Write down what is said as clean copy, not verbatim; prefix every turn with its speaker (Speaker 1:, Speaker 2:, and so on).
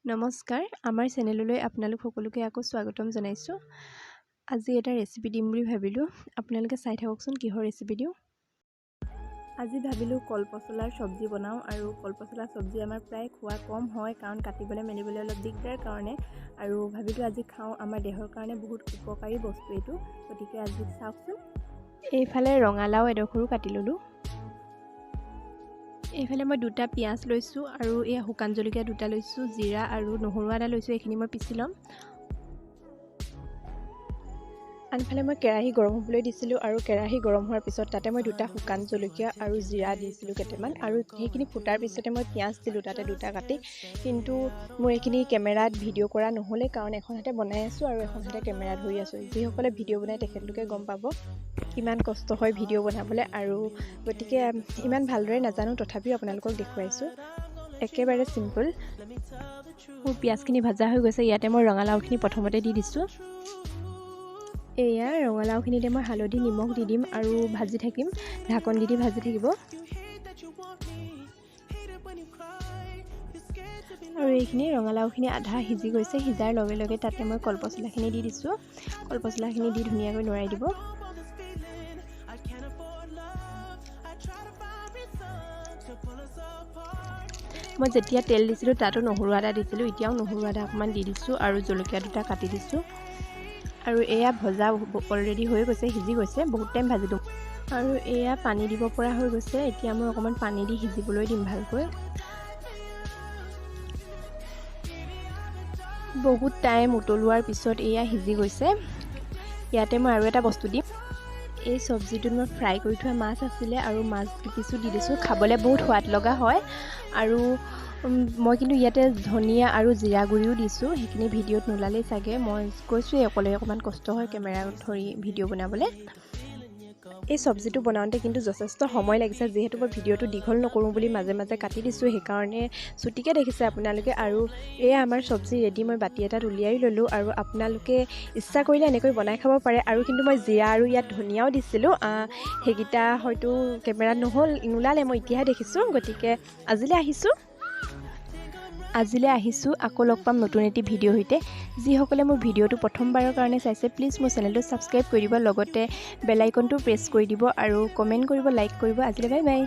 Speaker 1: নমস্কাৰ, আমাৰ চেনেললৈ আপোনালোক সকলোকে আকৌ স্বাগতম জনাইছোঁ। আজি এটা ৰেচিপি দিম বুলি ভাবিলোঁ। আপোনালোকে চাই থাককচোন কিহৰ ৰেচিপি দিওঁ। আজি ভাবিলোঁ কলপচলাৰ চব্জি বনাওঁ আৰু কলপচলা চব্জি আমাৰ প্ৰায় খোৱা কম হয় কাৰণ কাটিবলৈ মেলিবলৈ অলপ দিগদাৰ কাৰণে, আৰু ভাবিলোঁ আজি খাওঁ। আমাৰ দেহৰ কাৰণে বহুত উপকাৰী বস্তু এইটো, গতিকে আজি চাওকচোন। এইফালে ৰঙালাও এডোখৰো কাটি ল'লোঁ। এইফালে মই দুটা পিঁয়াজ লৈছোঁ আৰু এয়া শুকান জলকীয়া দুটা লৈছোঁ, জিৰা আৰু নহৰু আদা লৈছোঁ। এইখিনি মই পিচি ল'ম। আনফালে মই কেৰাহী গৰম হ'বলৈ দিছিলোঁ আৰু কেৰাহী গৰম হোৱাৰ পিছত তাতে মই দুটা শুকান জলকীয়া আৰু জিৰা দিছিলোঁ কেইটামান, আৰু সেইখিনি ফুটাৰ পিছতে মই পিঁয়াজ দিলোঁ তাতে দুটা কাটি। কিন্তু মোৰ এইখিনি কেমেৰাত ভিডিঅ' কৰা নহ'লে কাৰণ এখন হাতে বনাই আছোঁ আৰু এখন হাতে কেমেৰা ধৰি আছোঁ। যিসকলে ভিডিঅ' বনাই তেখেতলোকে গম পাব কিমান কষ্ট হয় ভিডিঅ' বনাবলৈ, আৰু গতিকে ইমান ভালদৰে নাজানো, তথাপিও আপোনালোকক দেখুৱাইছোঁ। একেবাৰে চিম্পল। মোৰ পিঁয়াজখিনি ভাজা হৈ গৈছে। ইয়াতে মই ৰঙালাওখিনি প্ৰথমতে দি দিছোঁ। এয়া ৰঙালাওখিনিতে মই হালধি নিমখ দি দিম আৰু ভাজি থাকিম, ঢাকন দি ভাজি থাকিব। আৰু এইখিনি ৰঙালাওখিনি আধা সিজি গৈছে। সিজাৰ লগে লগে তাতে মই কলপচলাখিনি দি দিছোঁ। কলপচলাখিনি দি ধুনীয়াকৈ লৰাই দিব। মই যেতিয়া তেল দিছিলোঁ তাতো নহৰু আদা দিছিলোঁ, এতিয়াও নহৰু আদা অকণমান দি দিছোঁ আৰু জলকীয়া দুটা কাটি দিছোঁ। আৰু এয়া ভজা অলৰেডি হৈ গৈছে, সিজি গৈছে, বহুত টাইম ভাজিলোঁ। আৰু এয়া পানী দিব পৰা হৈ গৈছে। এতিয়া মই অকণমান পানী দি সিজিবলৈ দিম ভালকৈ। বহুত টাইম উতলোৱাৰ পিছত এয়া সিজি গৈছে। ইয়াতে মই আৰু এটা বস্তু দিম। এই চব্জিটোত মই ফ্ৰাই কৰি থোৱা মাছ আছিলে আৰু মাছ দুপিচো দি দিছোঁ। খাবলৈ বহুত সোৱাদ লগা হয়। আৰু মই কিন্তু ইয়াতে ধনিয়া আৰু জিৰা গুড়িও দিছোঁ। সেইখিনি ভিডিঅ'ত নোলালেই চাগে, মই কৈছোঁৱেই অকলে অকণমান কষ্ট হয় কেমেৰা ধৰি ভিডিঅ' বনাবলৈ। এই চব্জিটো বনাওঁতে কিন্তু যথেষ্ট সময় লাগিছে, যিহেতু মই ভিডিঅ'টো দীঘল নকৰোঁ বুলি মাজে মাজে কাটি দিছোঁ, সেইকাৰণে চুটিকৈ দেখিছে আপোনালোকে। আৰু এয়া আমাৰ চব্জি ৰেডি। মই বাতি এটাত উলিয়াই ল'লোঁ, আৰু আপোনালোকে ইচ্ছা কৰিলে এনেকৈ বনাই খাব পাৰে। আৰু কিন্তু মই জিৰা আৰু ইয়াত ধনিয়াও দিছিলোঁ, সেইকেইটা হয়তো কেমেৰাত নোলালে, মই এতিয়াহে দেখিছোঁ। গতিকে আজিলৈ আহিছোঁ। আকৌ লগ পাম নতুন এটি ভিডিঅ'ৰ সৈতে। যিসকলে মোৰ ভিডিঅ'টো প্ৰথমবাৰৰ কাৰণে চাইছে, প্লিজ মোৰ চেনেলটো ছাবস্ক্ৰাইব কৰি দিব, লগতে বেল আইকনটো প্ৰেছ কৰি দিব আৰু কমেণ্ট কৰিব, লাইক কৰিব। আজিলৈ বাই বাই।